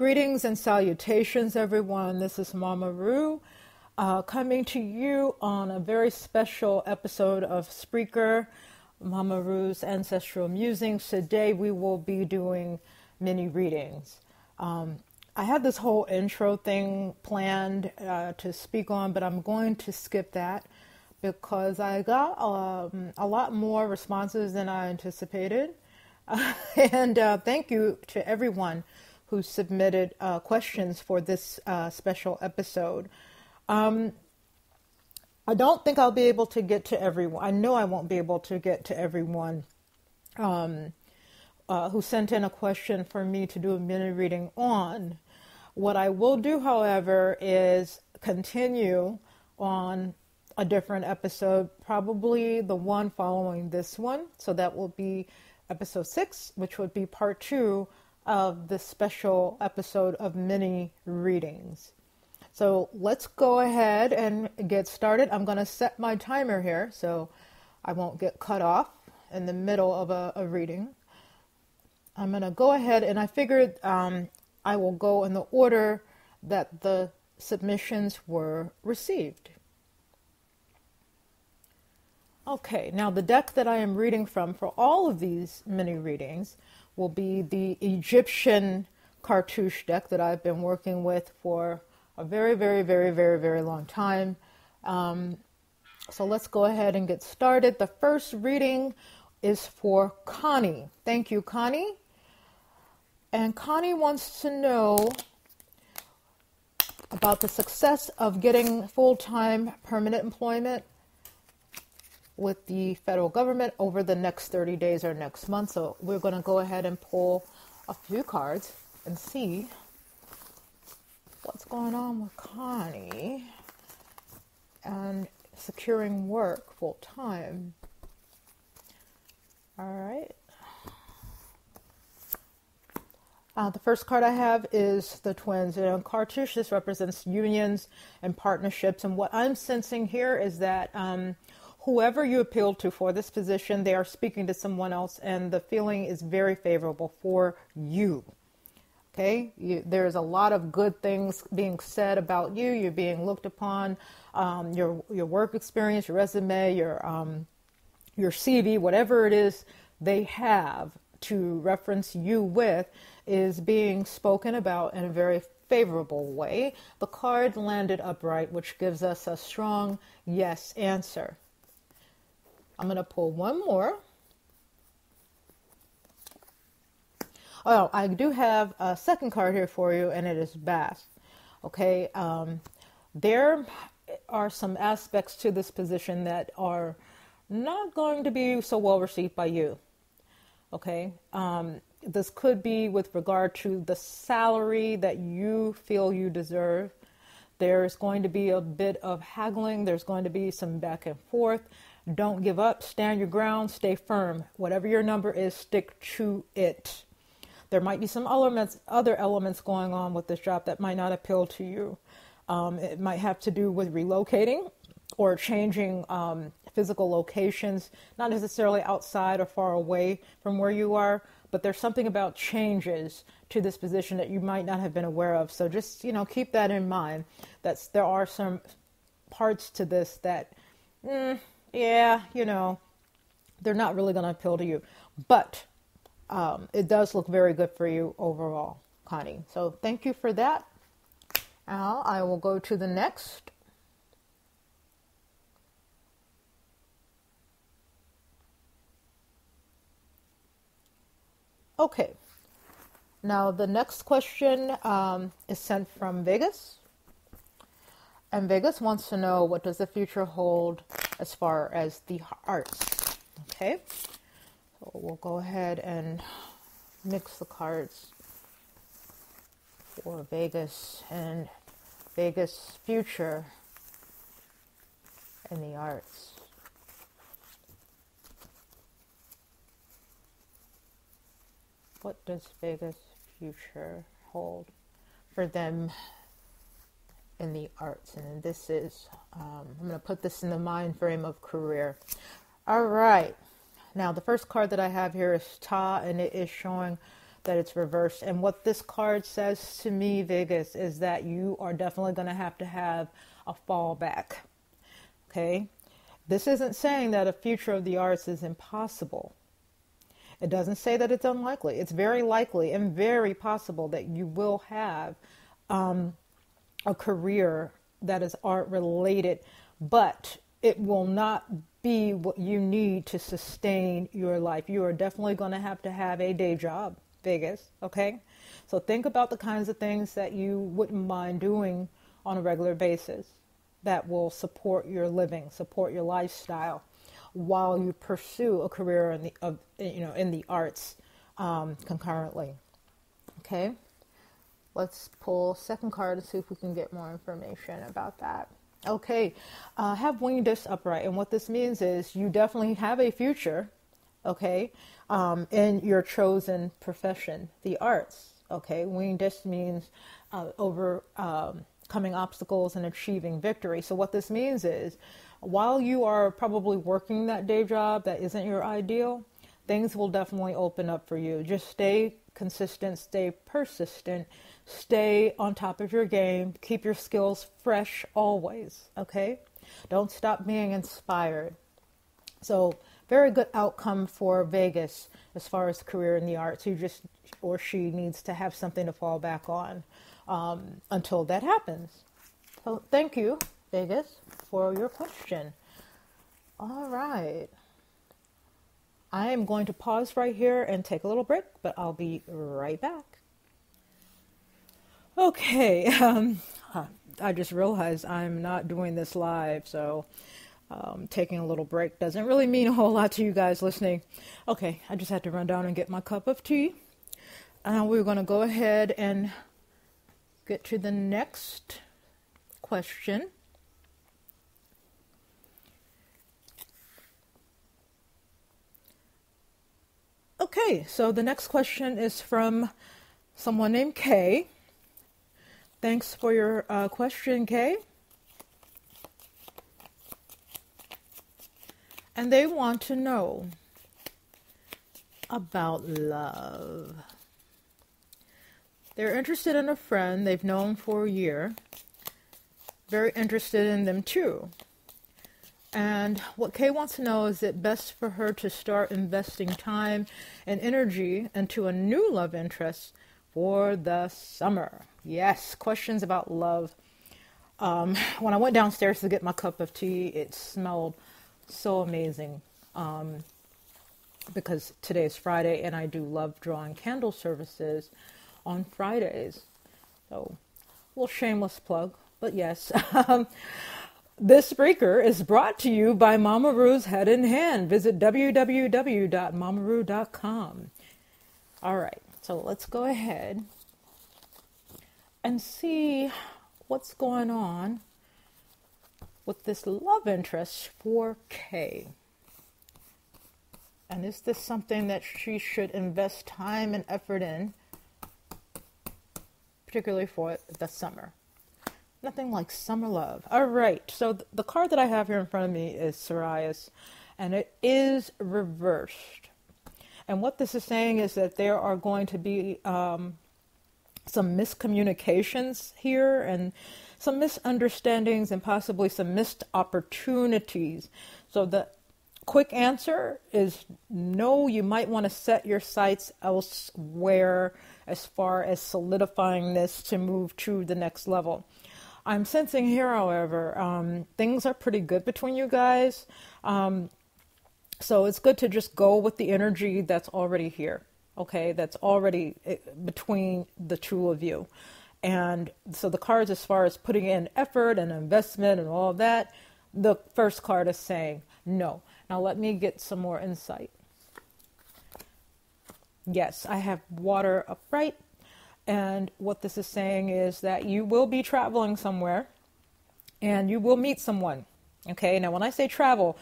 Greetings and salutations, everyone. This is Mama Rue, coming to you on a very special episode of Spreaker, Mama Rue's Ancestral Musings. Today we will be doing mini readings. I had this whole intro thing planned to speak on, but I'm going to skip that because I got a lot more responses than I anticipated. And thank you to everyone who submitted questions for this special episode. I don't think I'll be able to get to everyone. I know I won't be able to get to everyone who sent in a question for me to do a mini reading on. What I will do, however, is continue on a different episode, probably the one following this one. So that will be episode 6, which would be part 2 of this special episode of mini readings. So let's go ahead and get started. I'm going to set my timer here so I won't get cut off in the middle of a reading. I'm going to go ahead, and I figured I will go in the order that the submissions were received. Okay, now the deck that I am reading from for all of these mini readings will be the Egyptian cartouche deck that I've been working with for a very, very, very, very, very long time. So let's go ahead and get started. The first reading is for Connie. Thank you, Connie. And Connie wants to know about the success of getting full-time permanent employment with the federal government over the next 30 days or next month. So we're going to go ahead and pull a few cards and see what's going on with Connie and securing work full time. All right. The first card I have is the twins. In cartouche, this represents unions and partnerships. And what I'm sensing here is that whoever you appeal to for this position, they are speaking to someone else, and the feeling is very favorable for you. Okay, there's a lot of good things being said about you. You're being looked upon. Your work experience, your resume, your CV, whatever it is they have to reference you with, is being spoken about in a very favorable way. The card landed upright, which gives us a strong yes answer. I'm going to pull one more. Oh, I do have a second card here for you, and it is Bath. Okay, there are some aspects to this position that are not going to be so well received by you. Okay, this could be with regard to the salary that you feel you deserve. There's going to be a bit of haggling. There's going to be some back and forth. Don't give up. Stand your ground. Stay firm. Whatever your number is, stick to it. There might be some other elements going on with this job that might not appeal to you. It might have to do with relocating or changing physical locations, not necessarily outside or far away from where you are, but there's something about changes to this position that you might not have been aware of. So just, keep that in mind. There are some parts to this that, they're not really going to appeal to you. But it does look very good for you overall, Connie. So thank you for that. Now I will go to the next. Okay. Now the next question is sent from Vegas. And Vegas wants to know, what does the future hold as far as the arts? Okay. So we'll go ahead and mix the cards for Vegas and Vegas' future in the arts. What does Vegas' future hold for them in the arts? And this is, I'm going to put this in the mind frame of career. All right. Now, the first card that I have here is Ta, and it is showing that it's reversed. And what this card says to me, Vegas, is that you are definitely going to have a fallback. Okay? This isn't saying that a future of the arts is impossible. It doesn't say that it's unlikely. It's very likely and very possible that you will have a career that is art related, but it will not be what you need to sustain your life. You are definitely going to have a day job, Vegas, okay? So think about the kinds of things that you wouldn't mind doing on a regular basis that will support your living, support your lifestyle, while you pursue a career in the arts concurrently. Okay, let's pull second card and see if we can get more information about that. Okay, have winged disc upright, and what this means is you definitely have a future, okay, in your chosen profession, the arts. Okay, winged disc means overcoming obstacles and achieving victory. So what this means is, while you are probably working that day job that isn't your ideal, things will definitely open up for you. Just stay consistent, stay persistent, stay on top of your game, keep your skills fresh always, okay? Don't stop being inspired. So very good outcome for Vegas as far as career in the arts. She needs to have something to fall back on until that happens. So thank you, Vegas, for your question. All right. I am going to pause right here and take a little break, but I'll be right back. Okay. I just realized I'm not doing this live, so taking a little break doesn't really mean a whole lot to you guys listening. Okay, I just had to run down and get my cup of tea. We're going to go ahead and get to the next question. Okay, so the next question is from someone named Kay. Thanks for your question, Kay. And they want to know about love. They're interested in a friend they've known for a year. Very interested in them too. And what Kay wants to know, is it best for her to start investing time and energy into a new love interest for the summer? Yes, questions about love. When I went downstairs to get my cup of tea, it smelled so amazing because today is Friday and I do love drawing candle services on Fridays. So, a little shameless plug, but yes. This Spreaker is brought to you by Mama Rue's Head in Hand. Visit www.mamarue.com. All right, so let's go ahead and see what's going on with this love interest for Kay. And is this something that she should invest time and effort in, particularly for the summer? Nothing like summer love. All right, so the card that I have here in front of me is Sirius, and it is reversed. And what this is saying is that there are going to be some miscommunications here and some misunderstandings and possibly some missed opportunities. So the quick answer is no, you might want to set your sights elsewhere as far as solidifying this to move to the next level. I'm sensing here, however, things are pretty good between you guys. So it's good to just go with the energy that's already here. Okay, that's already between the two of you. And so the cards, as far as putting in effort and investment and all of that, the first card is saying no. Now let me get some more insight. Yes, I have water upright. And what this is saying is that you will be traveling somewhere and you will meet someone. Okay, now when I say travel,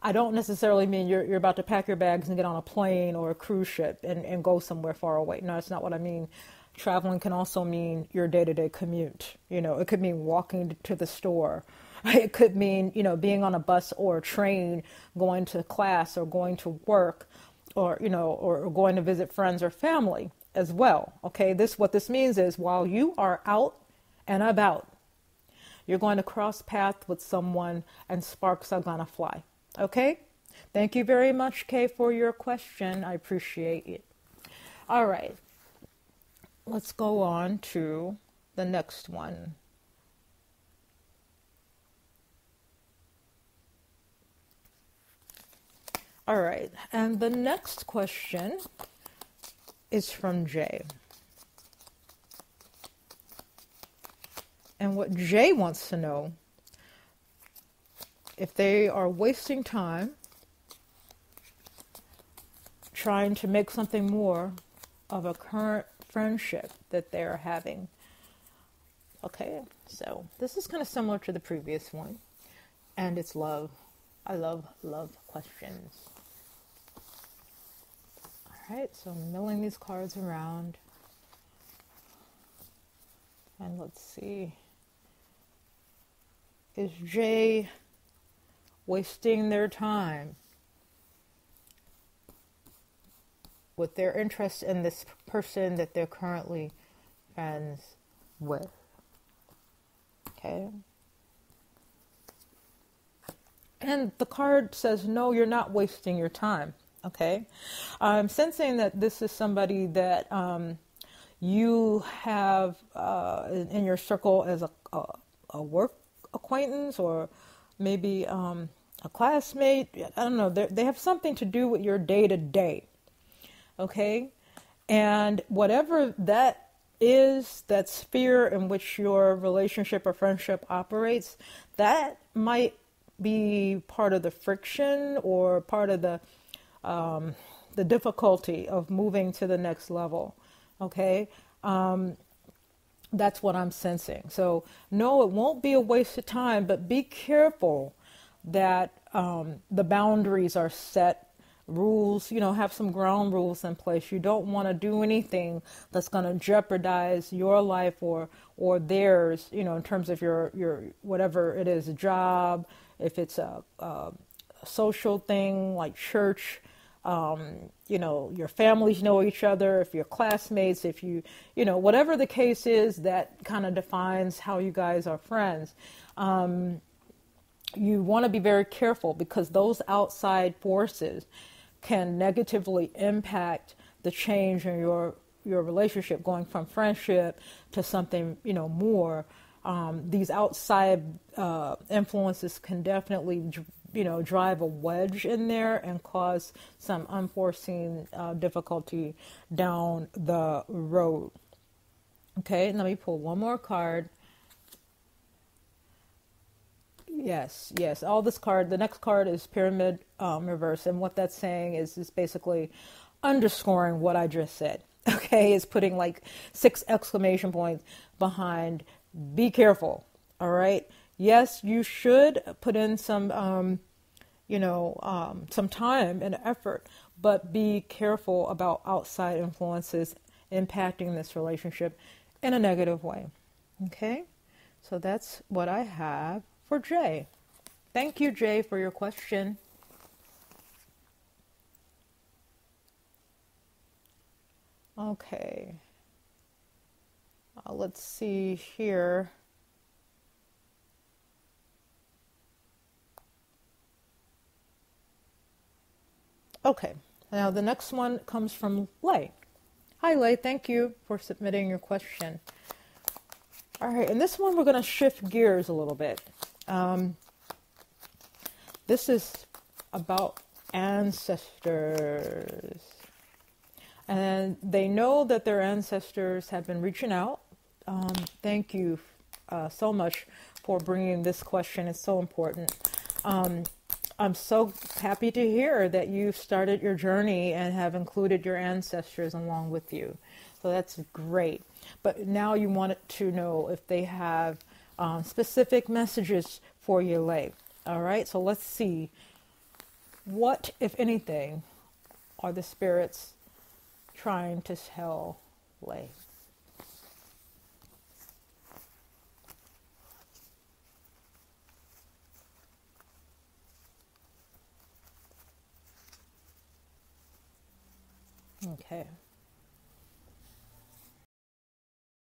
I don't necessarily mean you're about to pack your bags and get on a plane or a cruise ship and go somewhere far away. No, that's not what I mean. Traveling can also mean your day-to-day commute. You know, it could mean walking to the store. It could mean, being on a bus or a train, going to class or going to work, or, or going to visit friends or family. as well. Okay, what this means is while you are out and about, you're going to cross paths with someone and sparks are going to fly. Okay? Thank you very much, Kay, for your question. I appreciate it. All right. Let's go on to the next one. All right. And the next question is from Jay. And what Jay wants to know, if they are wasting time trying to make something more of a current friendship that they're having. Okay, so this is kind of similar to the previous one, and it's love. I love questions. All right, so I'm milling these cards around, and let's see. Is Jay wasting their time with their interest in this person that they're currently friends with? Okay. And the card says, no, you're not wasting your time. Okay. I'm sensing that this is somebody that you have in your circle as a work acquaintance, or maybe a classmate. I don't know. They have something to do with your day to day. Okay. And whatever that is, that sphere in which your relationship or friendship operates, that might be part of the friction or part of the difficulty of moving to the next level. Okay. That's what I'm sensing. So no, it won't be a waste of time, but be careful that the boundaries are set, rules, have some ground rules in place. You don't want to do anything that's going to jeopardize your life or theirs, in terms of your whatever it is, a job, if it's a social thing like church, your families know each other, if you're classmates, if you whatever the case is that kind of defines how you guys are friends. You want to be very careful, because those outside forces can negatively impact the change in your relationship, going from friendship to something, more. These outside influences can definitely, drive a wedge in there and cause some unforeseen difficulty down the road. Okay, let me pull one more card. Yes. All this card, the next card is Pyramid reverse, and what that's saying is basically underscoring what I just said. Okay, it's putting like 6 exclamation points behind. Be careful. All right. Yes, you should put in some, some time and effort, but be careful about outside influences impacting this relationship in a negative way. Okay, so that's what I have for Jay. Thank you, Jay, for your question. Okay. Let's see here. Okay. Now the next one comes from Lay. Hi, Lay. Thank you for submitting your question. All right. And this one, we're going to shift gears a little bit. This is about ancestors. And they know that their ancestors have been reaching out. Thank you so much for bringing this question. It's so important. I'm so happy to hear that you've started your journey and have included your ancestors along with you. So that's great. But now you want to know if they have specific messages for you, Lay. All right, so let's see. What, if anything, are the spirits trying to tell Lay? Okay.